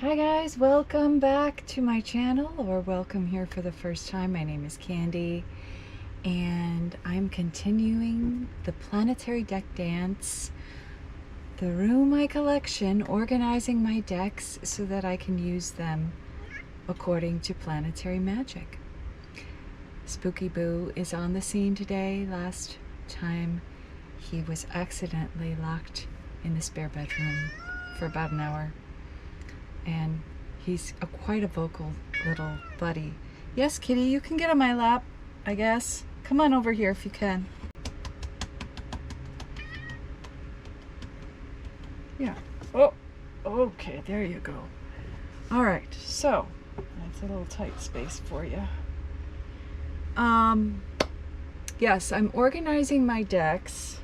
Hi guys, welcome back to my channel, or welcome here for the first time. My name is Candy and I'm continuing the Planetary deck dance through my collection, organizing my decks so that I can use them according to planetary magic. Spooky Boo is on the scene today. Last time he was accidentally locked in the spare bedroom for about an hour. And he's quite a vocal little buddy. Yes, kitty, you can get on my lap, I guess. Come on over here if you can. Yeah. Oh, okay, there you go. All right, so that's a little tight space for you. Yes, I'm organizing my decks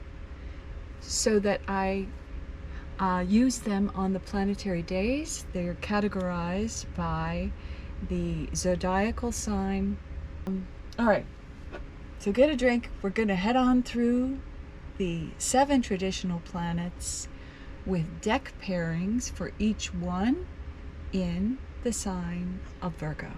so that I use them on the planetary days. They're categorized by the zodiacal sign. All right, so get a drink. We're going to head on through the 7 traditional planets with deck pairings for each one in the sign of Virgo.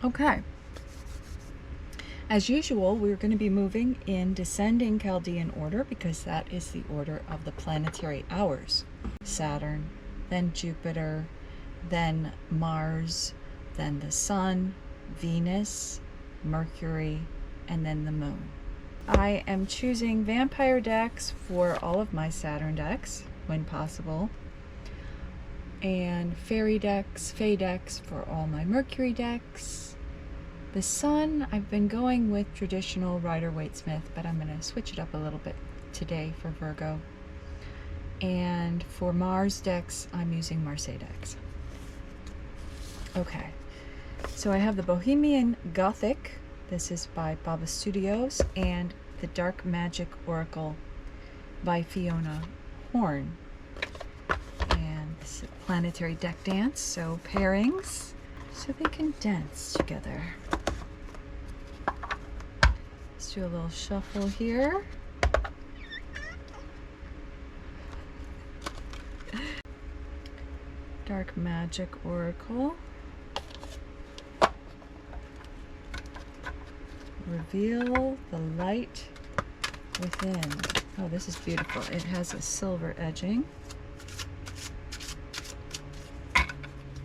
Okay, as usual, we're going to be moving in descending Chaldean order because that is the order of the planetary hours. Saturn, then Jupiter, then Mars, then the Sun, Venus, Mercury, and then the Moon. I am choosing vampire decks for all of my Saturn decks when possible, and fairy decks, fae decks for all my Mercury decks. The Sun, I've been going with traditional Rider-Waite-Smith, but I'm going to switch it up a little bit today for Virgo. And for Mars decks, I'm using Marseille decks. Okay, so I have the Bohemian Gothic. This is by Baba Studios, and the Dark Magic Oracle by Fiona Horn. And this is a planetary deck dance, so pairings, so they can dance together. Let's do a little shuffle here. Dark Magic Oracle. Reveal the light within. Oh, this is beautiful. It has a silver edging.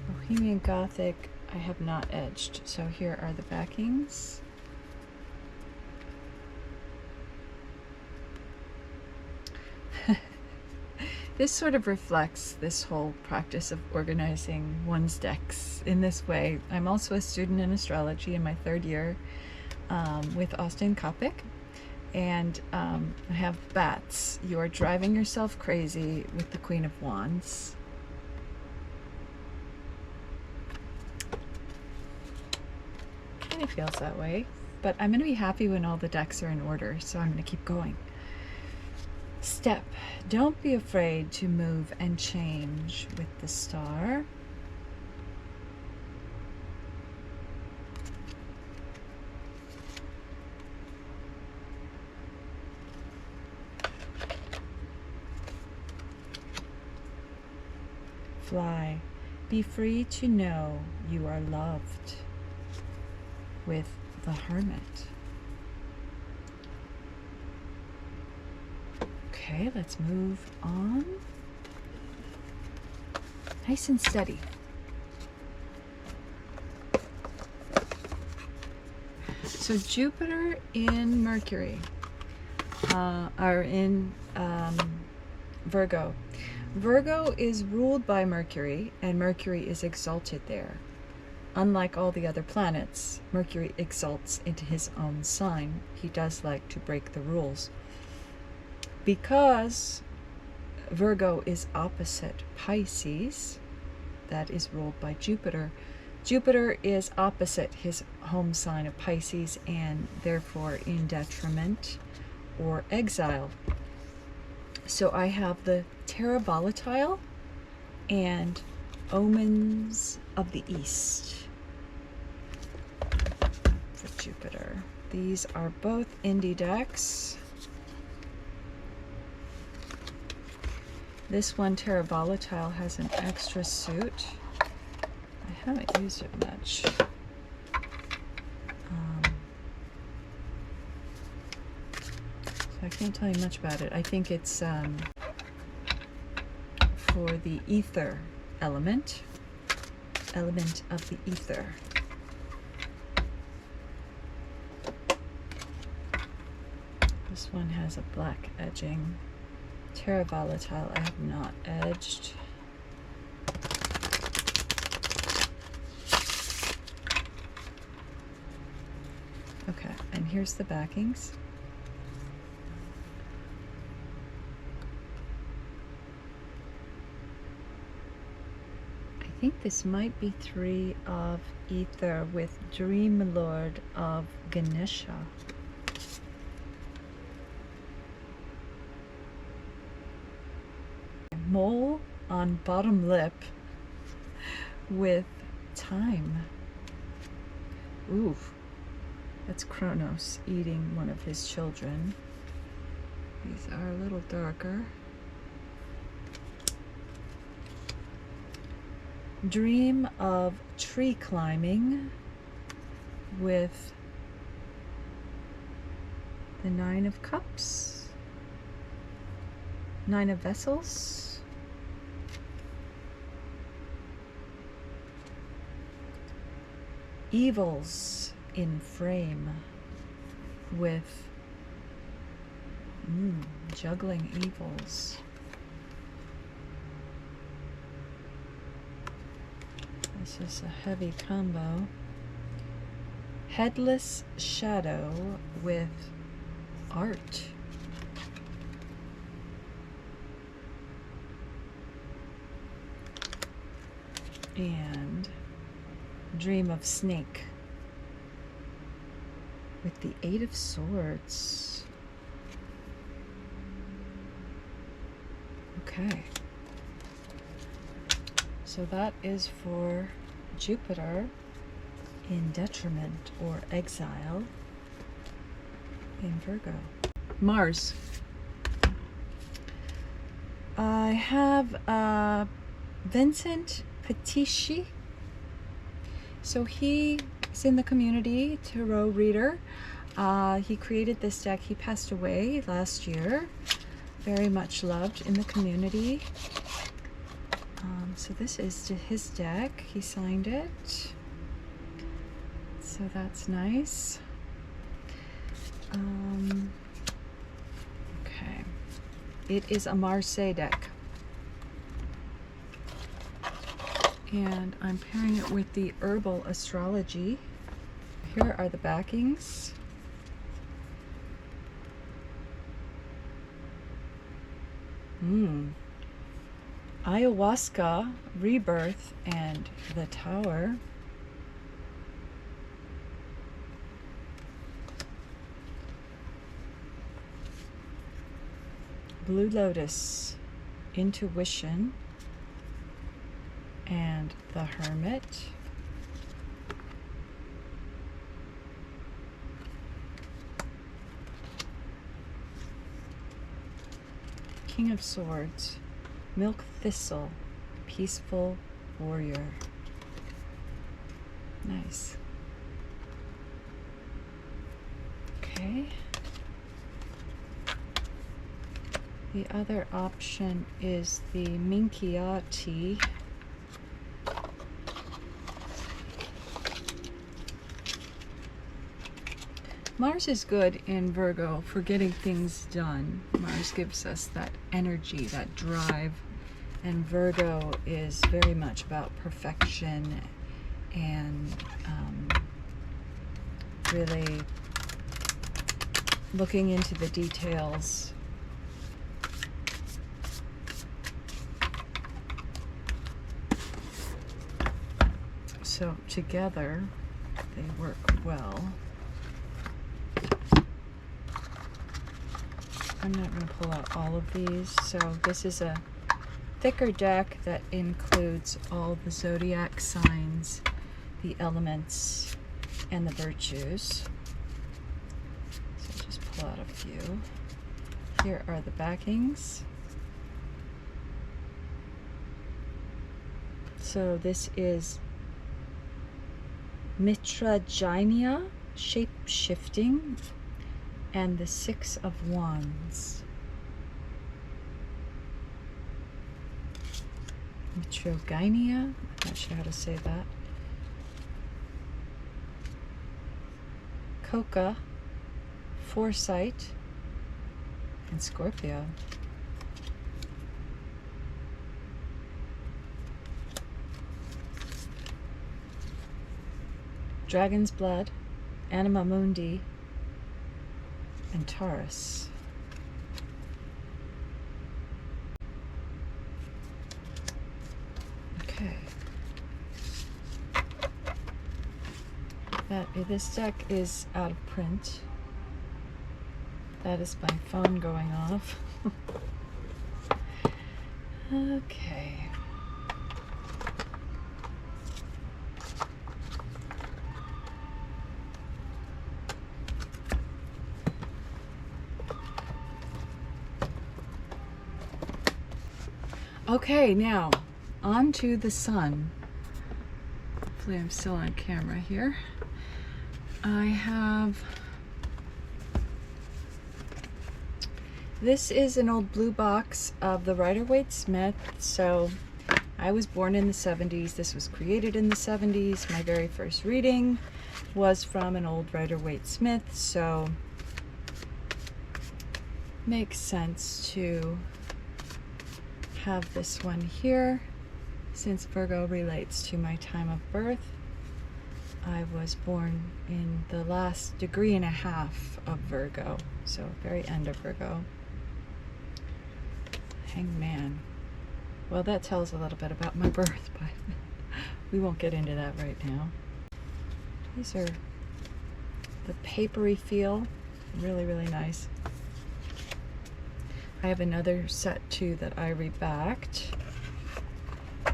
Bohemian Gothic, I have not edged. So here are the backings. This sort of reflects this whole practice of organizing one's decks in this way. I'm also a student in astrology in my 3rd year with Austin Kopic, and I have bats. You are driving yourself crazy with the Queen of Wands. Kind of feels that way, but I'm going to be happy when all the decks are in order, so I'm going to keep going. Step. Don't be afraid to move and change with the star. Fly. Be free to know you are loved with the Hermit. Okay, let's move on. Nice and steady. So Jupiter in Mercury, are in Virgo. Virgo is ruled by Mercury, and Mercury is exalted there. Unlike all the other planets, Mercury exalts into his own sign. He does like to break the rules. Because Virgo is opposite Pisces, that is ruled by Jupiter. Jupiter is opposite his home sign of Pisces and therefore in detriment or exile. So I have the Terra Volatile and Omens of the East for Jupiter. These are both indie decks. This one, Terra Volatile, has an extra suit. I haven't used it much. So I can't tell you much about it. I think it's for the ether element of the ether. This one has a black edging. Terra Volatile I have not edged. Okay, and here's the backings. I think this might be 3 of ether with Dream Lord of Ganesha. Mole on bottom lip with time. Ooh, that's Kronos eating one of his children. These are a little darker. Dream of tree climbing with the 9 of Cups, 9 of Vessels. Evils in frame with juggling evils. This is a heavy combo. Headless Shadow with art. And Dream of Snake with the 8 of Swords. Okay. So that is for Jupiter in detriment or exile in Virgo. Mars. I have Vincent Petici. So he is in the community, tarot reader. He created this deck. He passed away last year. Very much loved in the community. So this is to his deck. He signed it. So that's nice. Okay. It is a Marseille deck. And I'm pairing it with the herbal astrology. Here are the backings. Ayahuasca, Rebirth, and the Tower. Blue Lotus, Intuition, and the Hermit. King of Swords, Milk Thistle, Peaceful Warrior. Nice. Okay. The other option is the Minchiati. Mars is good in Virgo for getting things done. Mars gives us that energy, that drive, and Virgo is very much about perfection and really looking into the details. So together they work well. I'm not going to pull out all of these. So this is a thicker deck that includes all the zodiac signs, the elements, and the virtues. So I'll just pull out a few. Here are the backings. So this is Mitragynia, shape-shifting, and the Six of Wands. Mitragynia, I'm not sure how to say that. Coca, Foresight, and Scorpio. Dragon's Blood, Anima Mundi, and Taurus. Okay. This deck is out of print. That is my phone going off. Okay. Okay, now on to the sun. Hopefully I'm still on camera here. I have, this is an old blue box of the Rider-Waite-Smith. So I was born in the 70s. This was created in the 70s. My very first reading was from an old Rider-Waite-Smith. So makes sense to have this one here, since Virgo relates to my time of birth. I was born in the last degree and a half of Virgo, so very end of Virgo. Hangman. Well, that tells a little bit about my birth, but we won't get into that right now. These are the papery feel, really, really nice. I have another set too that I rebacked.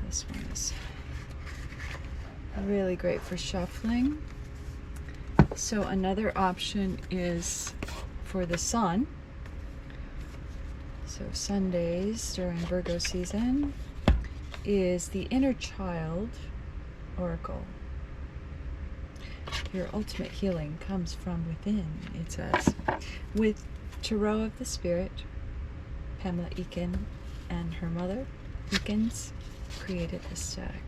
This one is really great for shuffling. So another option is for the sun. So Sundays during Virgo season is the Inner Child Oracle. Your ultimate healing comes from within, it says. With Tarot of the Spirit, Pamela Eakin and her mother, Eakins, created this deck.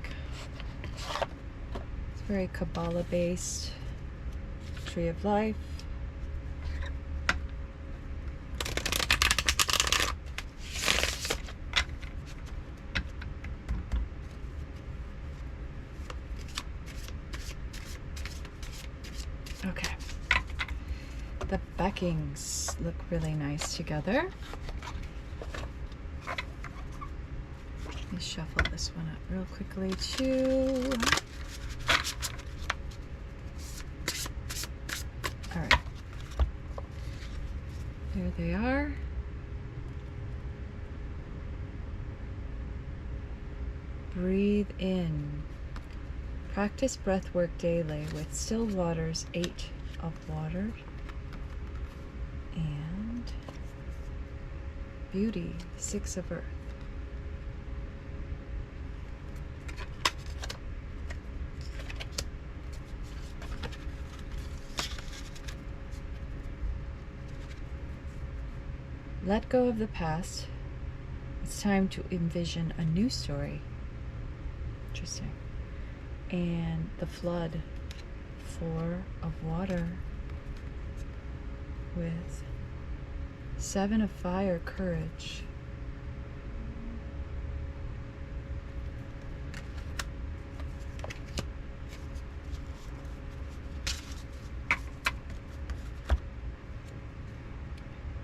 It's very Kabbalah based. Tree of Life. Okay. The backings look really nice together. Let me shuffle this one up real quickly too. All right. There they are. Breathe in. Practice breath work daily with still waters, 8 of water. And beauty, 6 of earth. Let go of the past. It's time to envision a new story. Interesting. And the flood, 4 of water with 7 of fire, courage.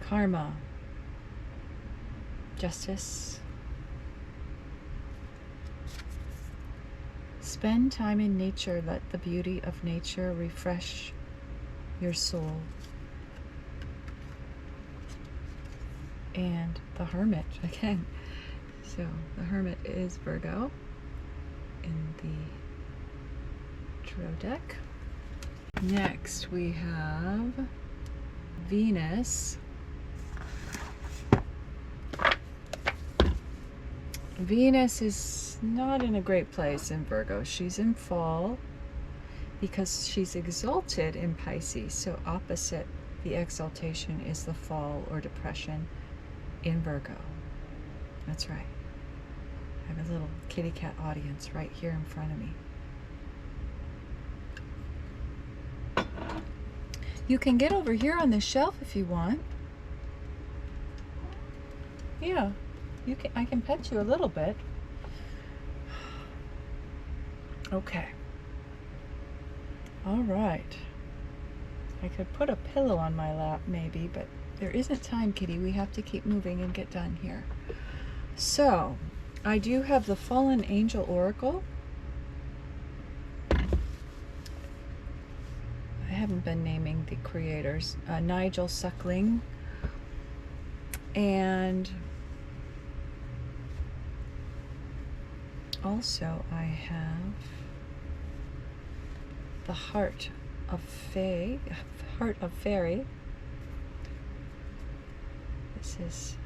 Karma, justice. Spend time in nature. Let the beauty of nature refresh your soul. And the Hermit, again, So the Hermit is Virgo in the Tarot deck. Next we have Venus. Venus is not in a great place in Virgo. She's in fall because she's exalted in Pisces. So opposite the exaltation is the fall or depression in Virgo. That's right. I have a little kitty cat audience right here in front of me. You can get over here on this shelf if you want. Yeah, you can. I can pet you a little bit. Okay. All right. I could put a pillow on my lap maybe, but there isn't time, kitty. We have to keep moving and get done here. So, I do have the Fallen Angel Oracle. I haven't been naming the creators. Nigel Suckling. And also I have the Heart of Fae, Heart of Fairy. This is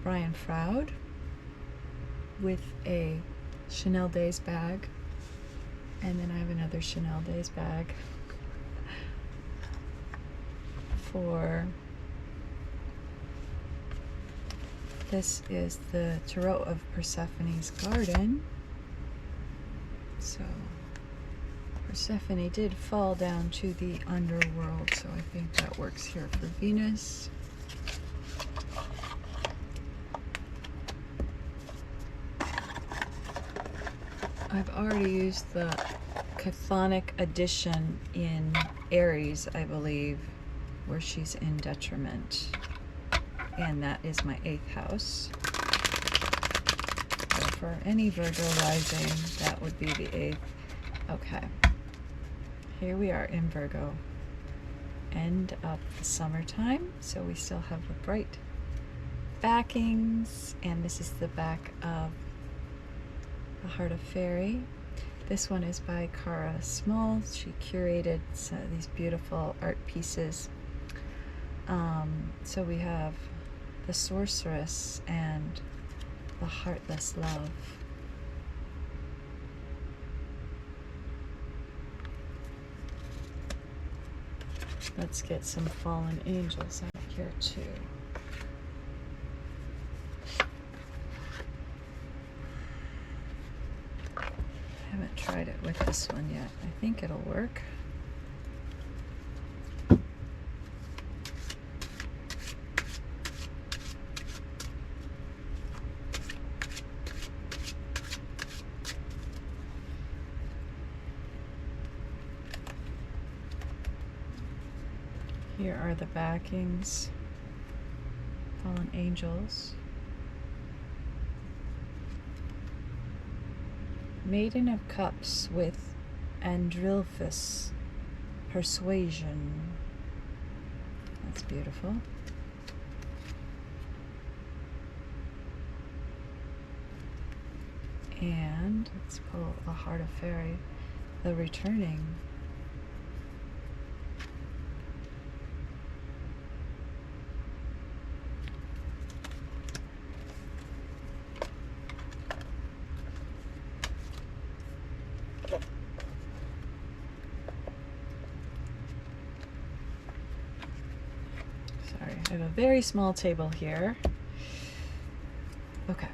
Brian Froud with a Chanel Days bag, and then I have another Chanel Days bag for, this is the Tarot of Persephone's Garden. So Persephone did fall down to the underworld, so I think that works here for Venus. I've already used the Chthonic edition in Aries, I believe, where she's in detriment. And that is my 8th house. So for any Virgo rising, that would be the 8th. Okay. Here we are in Virgo. End of the summertime, so we still have the bright backings, and this is the back of the Heart of Fairy. This one is by Cara Small. She curated these beautiful art pieces. So we have the Sorceress and the Heartless Love. Let's get some fallen angels out here too. I haven't tried it with this one yet. I think it'll work. Here are the backings, fallen angels. Maiden of Cups with Andrilphus, Persuasion. That's beautiful. And let's pull the Heart of Fairy, the Returning. I have a very small table here. Okay.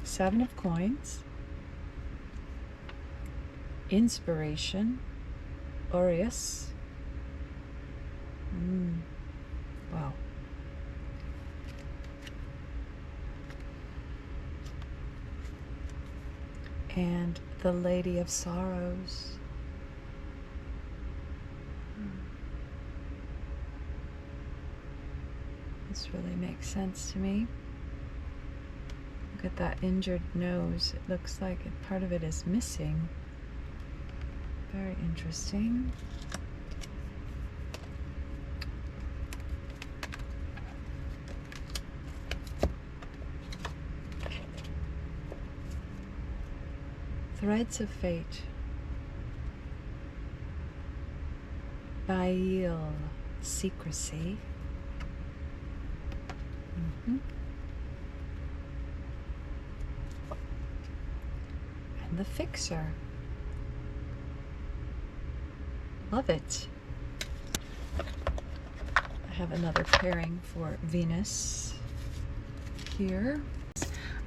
7 of Coins, Inspiration, Aureus. Wow. And the Lady of Sorrows. This really makes sense to me. Look at that injured nose. It looks like part of it is missing. Very interesting. Threads of Fate. Bail, Secrecy. And the Fixer. Love it. I have another pairing for Venus here.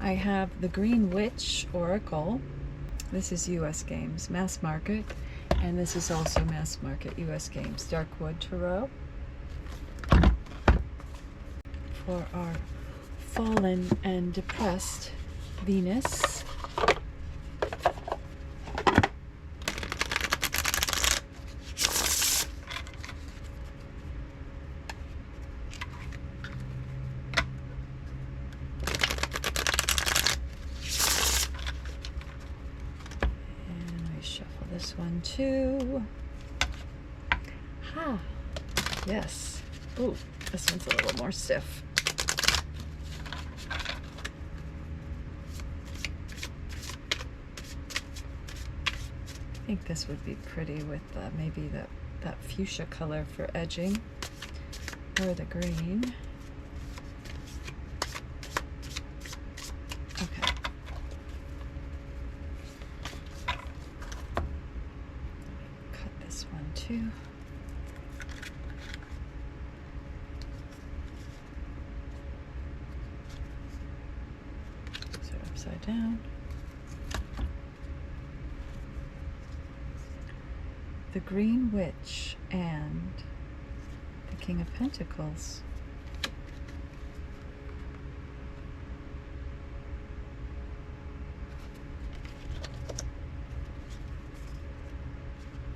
I have the Green Witch Oracle. This is US Games, Mass Market. And this is also Mass Market, US Games, Darkwood Tarot. For our fallen and depressed Venus. This one too. Ha! Yes. Ooh, this one's a little more stiff. I think this would be pretty with maybe that fuchsia color for edging, or the green. Okay. Too. So upside down. The Green Witch and the King of Pentacles.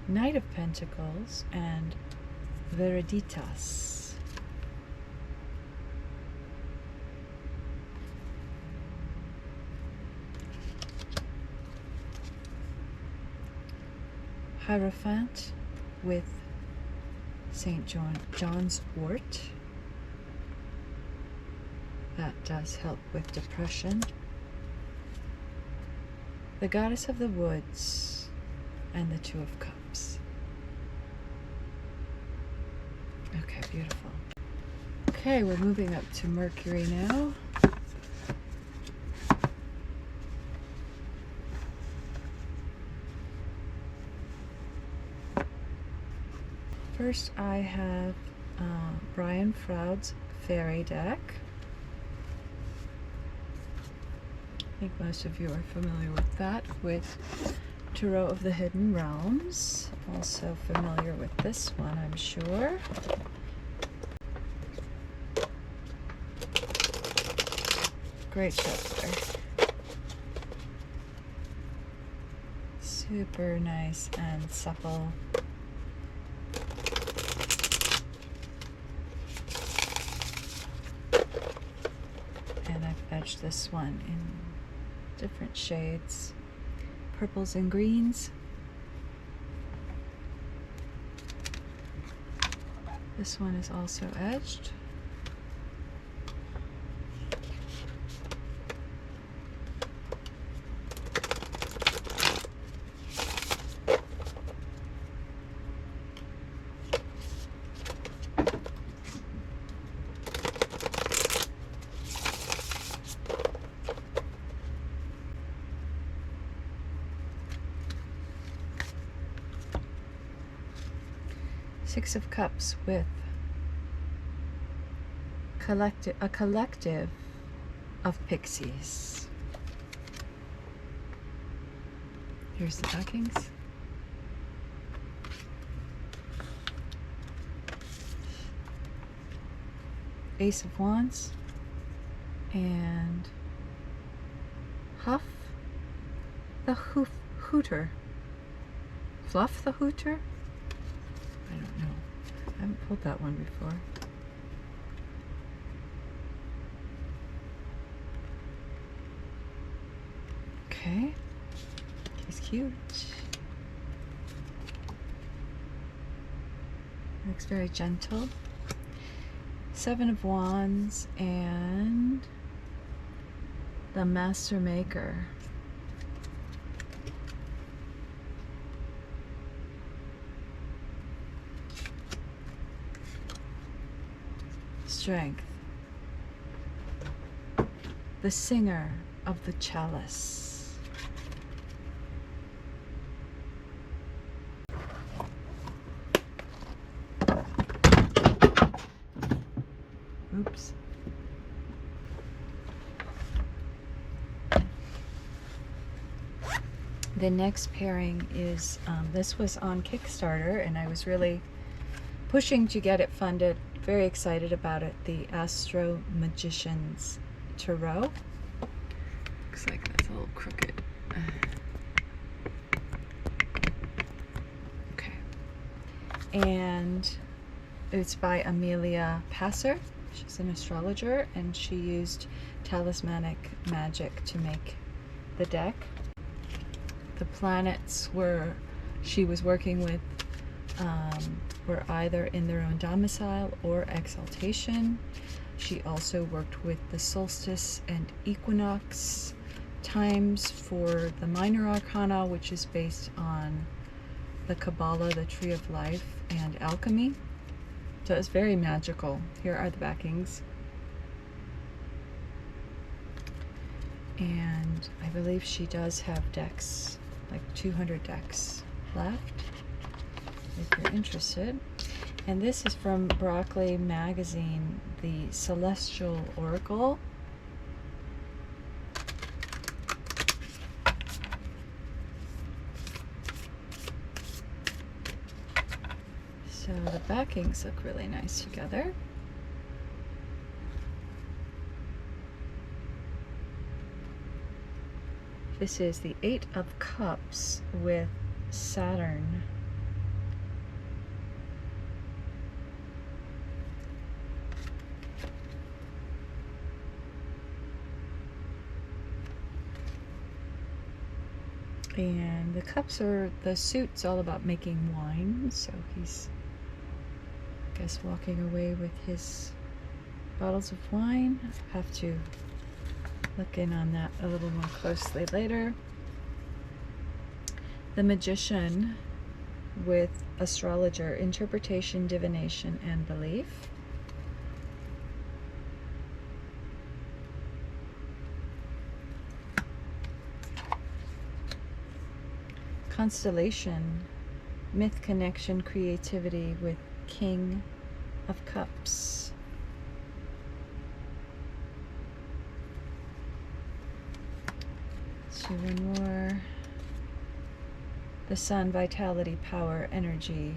Knight of Pentacles and Viriditas. Hierophant with St. John's wort. That does help with depression. The Goddess of the Woods and the Two of Cups. Okay, beautiful. Okay, we're moving up to Mercury now. First, I have Brian Froud's Fairy deck. I think most of you are familiar with that, with Tarot of the Hidden Realms. Also familiar with this one, I'm sure. Great shuffler. Super nice and supple. And I've edged this one in different shades. Purples and greens. This one is also edged. Six of Cups with a collective of pixies. Here's the backings. Ace of Wands and Huff the Hooter. Fluff the Hooter? I don't know. I haven't pulled that one before. Okay. He's cute. Looks very gentle. Seven of Wands and the Master Maker. strength, the singer of the chalice. Oops. The next pairing is, this was on Kickstarter, and I was really pushing to get it funded. Very excited about it. The Astro Magician's Tarot. Looks like that's a little crooked. Okay. And it's by Amelia Passer. She's an astrologer, and she used talismanic magic to make the deck. The planets she was working with were either in their own domicile or exaltation. She also worked with the solstice and equinox times for the minor arcana, which is based on the Kabbalah, the Tree of Life, and alchemy. So it's very magical. Here are the backings. And I believe she does have decks, like 200 decks left, if you're interested. And this is from Broccoli Magazine, the Celestial Oracle. So the backings look really nice together. This is the Eight of Cups with Saturn. And the cups are, the suit's all about making wine, so he's, I guess, walking away with his bottles of wine. I'll have to look in on that a little more closely later. The Magician with Astrologer, Interpretation, Divination, and Belief. Constellation, Myth, Connection, Creativity with King of Cups. Let's do one more. The Sun, Vitality, Power, Energy,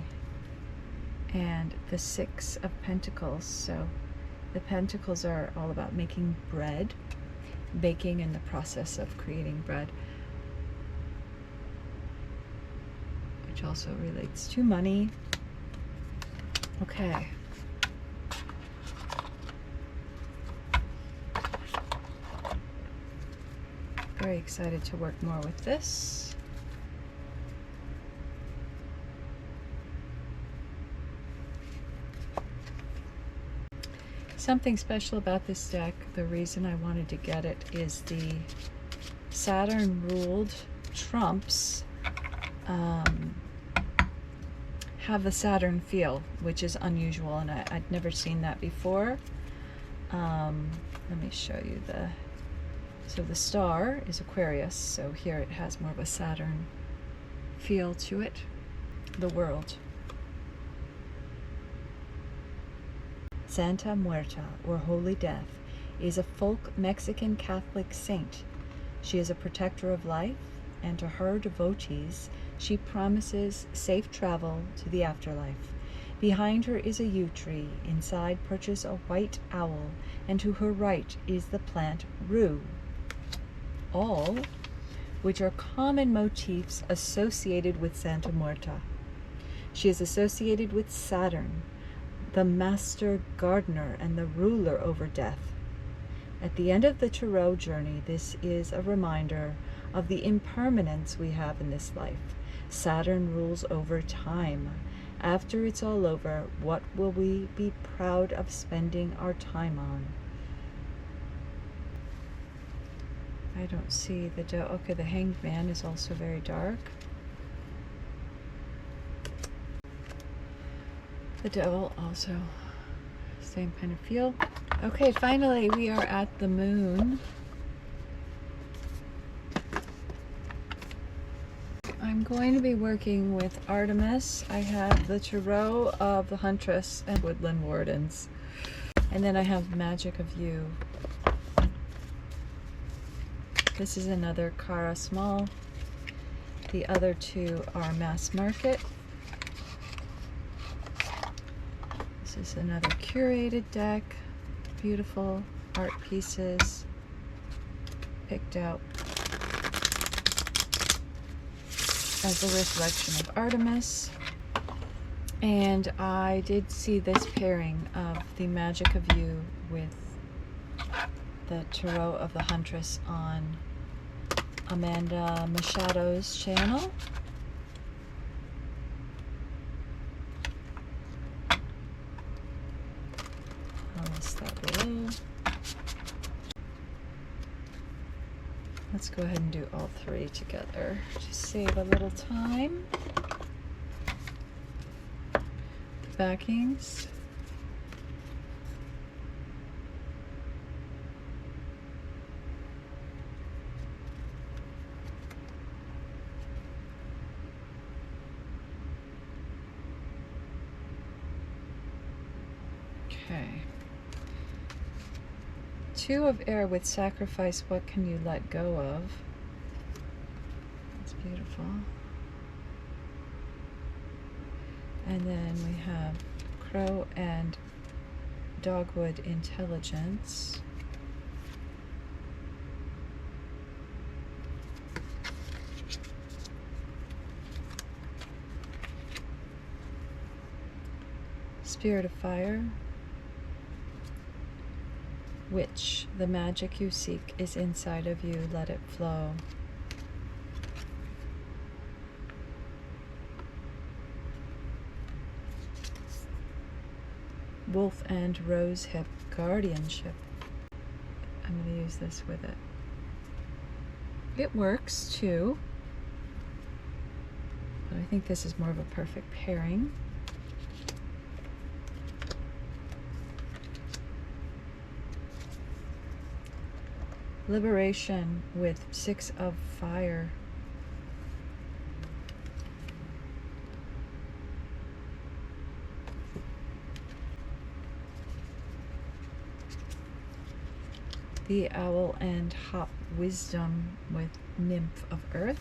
and the Six of Pentacles. So the Pentacles are all about making bread, baking, and the process of creating bread, which also relates to money. Okay. Very excited to work more with this. Something special about this deck, the reason I wanted to get it, is the Saturn ruled trumps have the Saturn feel, which is unusual, and I'd never seen that before. Let me show you so the star is Aquarius, so here it has more of a Saturn feel to it. The World. Santa Muerta, or Holy Death, is a folk Mexican Catholic saint. She is a protector of life, and to her devotees, she promises safe travel to the afterlife. Behind her is a yew tree, inside perches a white owl, and to her right is the plant rue. All which are common motifs associated with Santa Muerta. She is associated with Saturn, the master gardener and the ruler over death. At the end of the tarot journey, this is a reminder of the impermanence we have in this life. Saturn rules over time. After it's all over, what will we be proud of spending our time on? I don't see the okay, the Hanged Man is also very dark. The Devil also is same kind of feel. Okay, finally we are at the moon. I'm going to be working with Artemis. I have the Tarot of the Huntress and Woodland Wardens. And then I have Magick of You. This is another Cara Small. The other two are Mass Market. This is another curated deck. Beautiful art pieces picked out as a reflection of Artemis. And I did see this pairing of the Magick of You with the Tarot of the Huntress on Amanda Myshadow's channel. I'll list that below. Let's go ahead and do all three together to save a little time. The backings. Okay. Two of air with sacrifice, what can you let go of? That's beautiful. And then we have crow and dogwood intelligence. Spirit of fire. Which the magic you seek is inside of you, let it flow. Wolf and rosehip, guardianship. I'm going to use this with it. It works too, but I think this is more of a perfect pairing. Liberation with six of fire. The owl and hop wisdom with nymph of earth.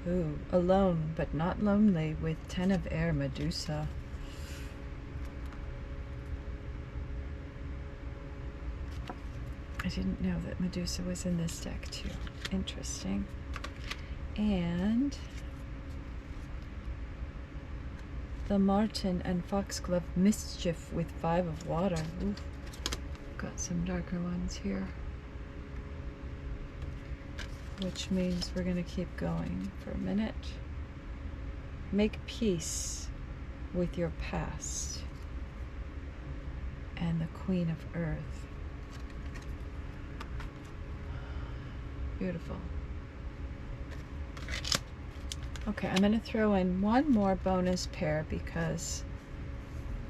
Ooh, alone but not lonely with 10 of air, Medusa. I didn't know that Medusa was in this deck too. Interesting. And the marten and foxglove, mischief with 5 of water. Ooh, got some darker ones here, which means we're going to keep going for a minute. Make peace with your past. And the Queen of Earth. Beautiful. Okay, I'm going to throw in one more bonus pair because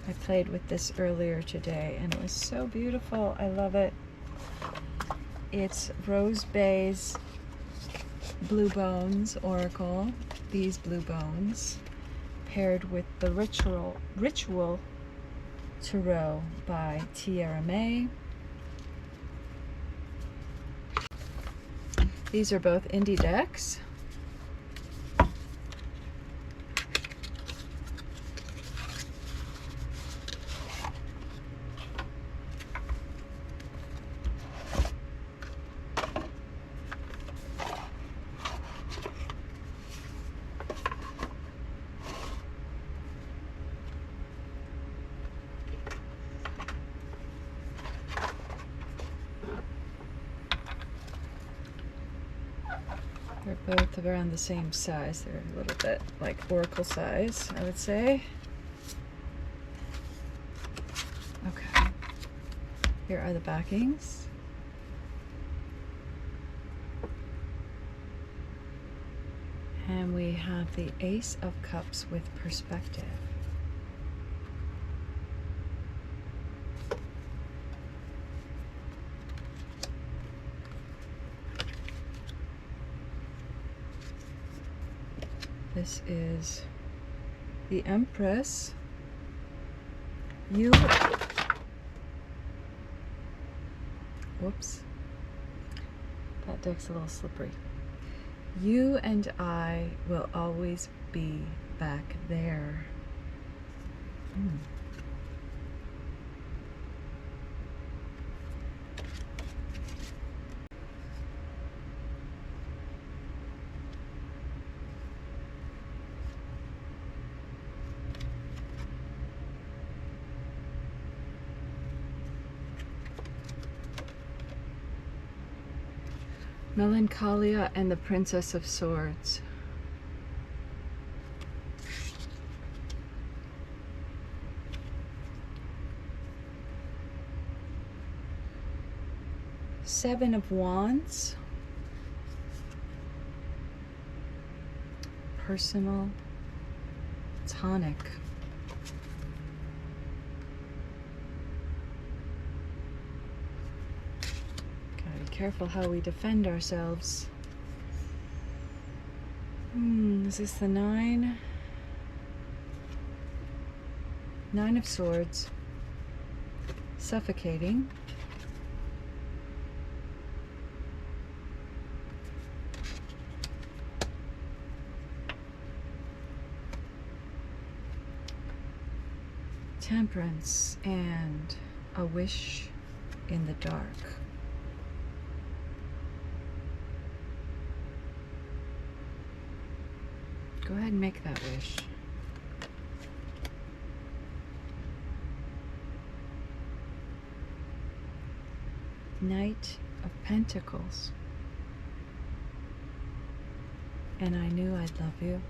I played with this earlier today and it was so beautiful. I love it. It's Rose Bay's Blue Bones Oracle, these blue bones, paired with the Ritual Tarot by Tierra May. These are both indie decks. They're both around the same size. They're a little bit like oracle size, I would say. Okay. Here are the backings. then we have the Ace of Cups with perspective. This is the Empress. Whoops. That deck's a little slippery. You and I will always be back there. Melancholia and the Princess of Swords. Seven of Wands. Personal tonic. Careful how we defend ourselves. Is this the Nine? Nine of Swords. Suffocating. Temperance and a wish in the dark. Go ahead and make that wish. Knight of Pentacles. And I knew I'd love you.